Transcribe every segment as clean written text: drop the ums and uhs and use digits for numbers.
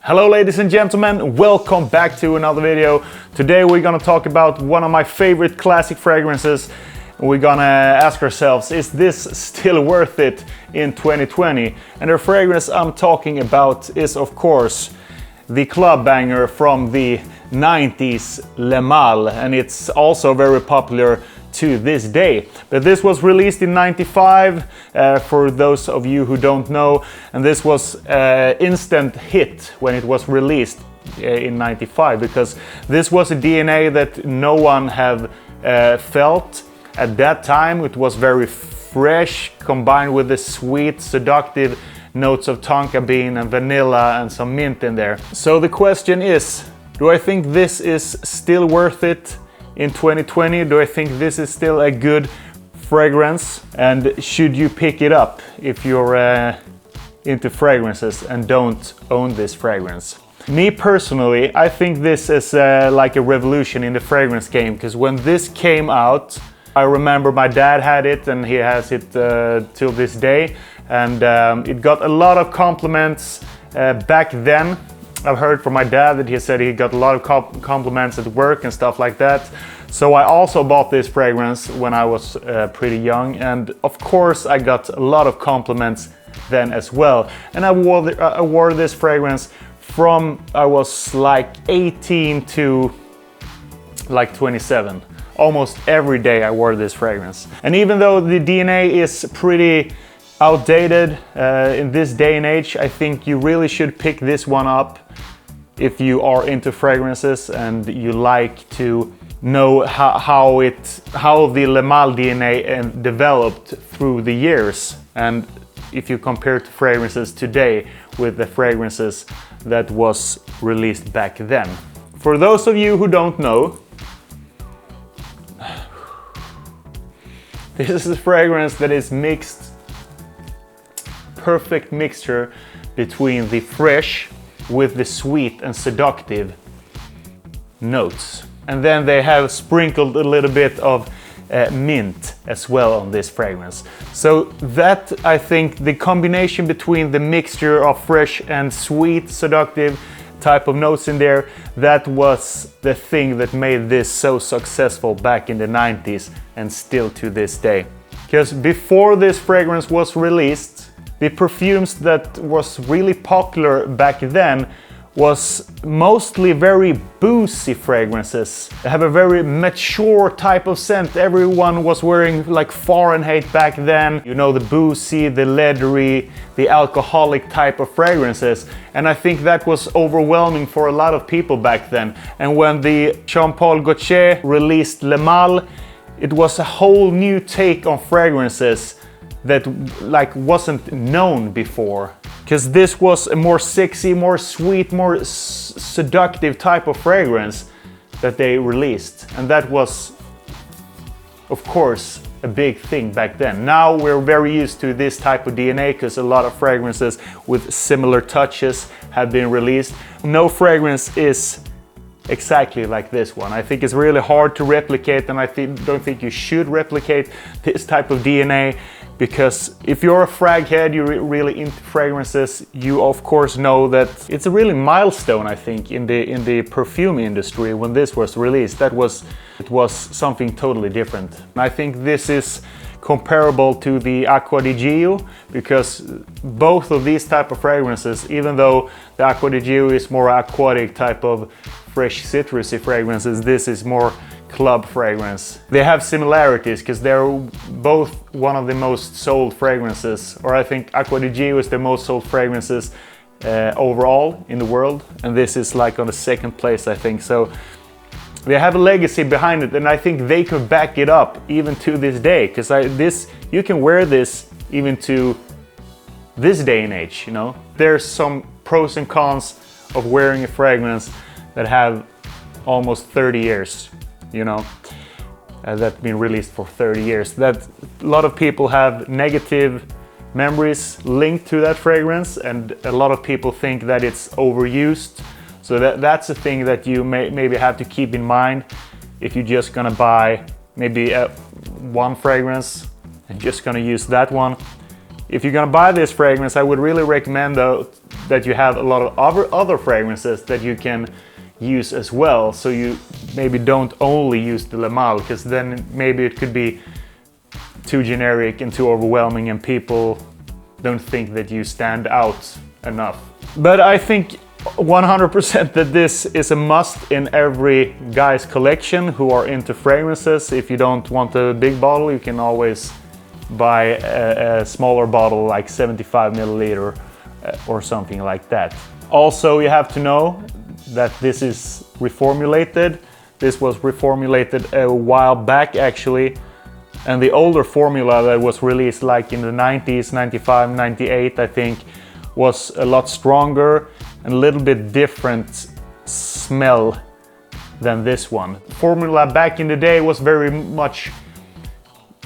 Hello ladies and gentlemen, welcome back to another video. Today we're gonna talk about one of my favorite classic fragrances. We're gonna ask ourselves, is this still worth it in 2020? And the fragrance I'm talking about is of course the club banger from the 90s, Le Male, and it's also very popular to this day. But this was released in 95 for those of you who don't know, and this was an instant hit when it was released in 95 because this was a DNA that no one have felt at that time. It was very fresh combined with the sweet seductive notes of tonka bean and vanilla and some mint in there. So the question is, do I think this is still worth it in 2020? Do I think this is still a good fragrance? And should you pick it up if you're into fragrances and don't own this fragrance? Me personally, I think this is like a revolution in the fragrance game, because when this came out, I remember my dad had it and he has it till this day, and it got a lot of compliments back then. I've heard from my dad that he said he got a lot of compliments at work and stuff like that. So I also bought this fragrance when I was pretty young, and of course I got a lot of compliments then as well. And I wore this fragrance from I was like 18 to like 27. Almost every day I wore this fragrance. And even though the DNA is pretty outdated in this day and age, I think you really should pick this one up if you are into fragrances and you like to know how the Le Male DNA developed through the years, and if you compare to fragrances today with the fragrances that was released back then. For those of you who don't know, this is a fragrance that is mixed, perfect mixture between the fresh with the sweet and seductive notes. And then they have sprinkled a little bit of mint as well on this fragrance. So that, I think, the combination between the mixture of fresh and sweet seductive type of notes in there, that was the thing that made this so successful back in the 90s and still to this day. Because before this fragrance was released, the perfumes that was really popular back then was mostly very boozy fragrances. They have a very mature type of scent. Everyone was wearing like Fahrenheit back then. You know, the boozy, the leathery, the alcoholic type of fragrances. And I think that was overwhelming for a lot of people back then. And when the Jean Paul Gaultier released Le Male, it was a whole new take on fragrances that like wasn't known before, because this was a more sexy, more sweet, more seductive type of fragrance that they released, and that was of course a big thing back then. Now we're very used to this type of DNA because a lot of fragrances with similar touches have been released. No fragrance is exactly like this one. I think it's really hard to replicate, and I don't think you should replicate this type of DNA, because if you're a frag head, you're really into fragrances, you of course know that it's a really milestone, I think, in the perfume industry. When this was released, it was something totally different. And I think this is comparable to the Acqua di Gio, because both of these type of fragrances, even though the Acqua di Gio is more aquatic type of fresh citrusy fragrances, this is more club fragrance. They have similarities because they're both one of the most sold fragrances, or I think Acqua di Gio is the most sold fragrances overall in the world, and this is like on the second place, I think. So they have a legacy behind it, and I think they could back it up even to this day, because you can wear this even to this day and age, you know. There's some pros and cons of wearing a fragrance that have almost 30 years, you know, that's been released for 30 years. That a lot of people have negative memories linked to that fragrance, and a lot of people think that it's overused. So that's a thing that you maybe have to keep in mind if you're just gonna buy maybe one fragrance and just gonna use that one. If you're gonna buy this fragrance, I would really recommend though that you have a lot of other fragrances that you can use as well. So you maybe don't only use the Le Male, because then maybe it could be too generic and too overwhelming and people don't think that you stand out enough. But I think 100% that this is a must in every guy's collection who are into fragrances. If you don't want a big bottle, you can always buy a smaller bottle, like 75 milliliter or something like that. Also, you have to know that this is reformulated. This was reformulated a while back actually, and the older formula that was released like in the 90s, 95, 98 I think, was a lot stronger and a little bit different smell than this one. Formula back in the day was very much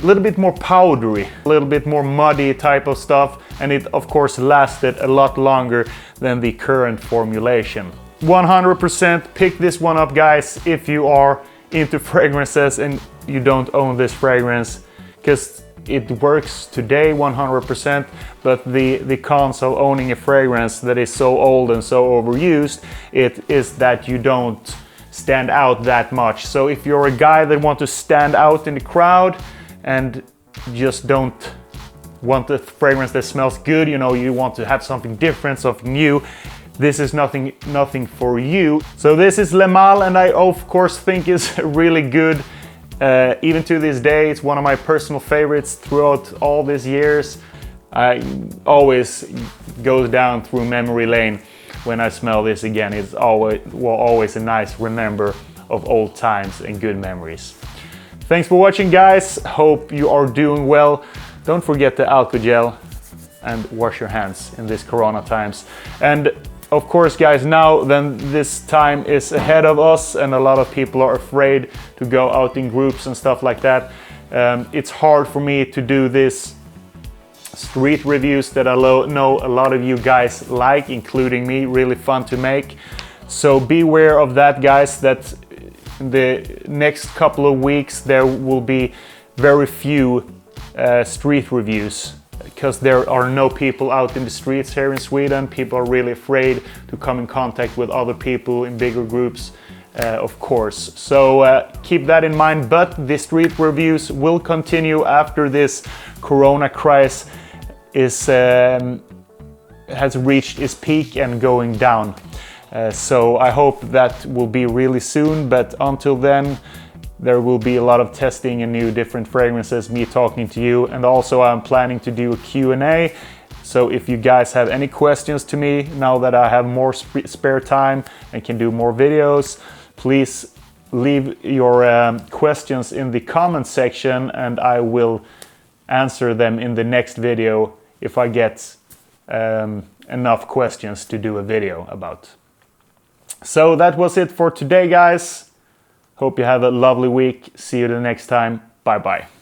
a little bit more powdery, a little bit more muddy type of stuff, and it of course lasted a lot longer than the current formulation. 100% pick this one up, guys, if you are into fragrances and you don't own this fragrance, because it works today 100%, but the cons of owning a fragrance that is so old and so overused, it is that you don't stand out that much. So if you're a guy that wants to stand out in the crowd and just don't want a fragrance that smells good, you know, you want to have something different, something new, this is nothing for you. So this is Le Male, and I of course think is really good. Even to this day, it's one of my personal favorites throughout all these years. I always go down through memory lane when I smell this again. It's always a nice remember of old times and good memories. Thanks for watching, guys. Hope you are doing well. Don't forget the alcohol gel and wash your hands in these Corona times. And of course, guys, now then this time is ahead of us and a lot of people are afraid to go out in groups and stuff like that. It's hard for me to do this street reviews that I know a lot of you guys like, including me, really fun to make. So beware of that, guys, that in the next couple of weeks there will be very few street reviews, because there are no people out in the streets here in Sweden. People are really afraid to come in contact with other people in bigger groups, of course. So keep that in mind, but the street reviews will continue after this Corona crisis has reached its peak and going down. So I hope that will be really soon, but until then, there will be a lot of testing and new different fragrances, me talking to you, and also I'm planning to do a Q&A. So if you guys have any questions to me, now that I have more spare time and can do more videos, please leave your questions in the comment section and I will answer them in the next video if I get enough questions to do a video about. So that was it for today, guys. Hope you have a lovely week. See you the next time. Bye bye.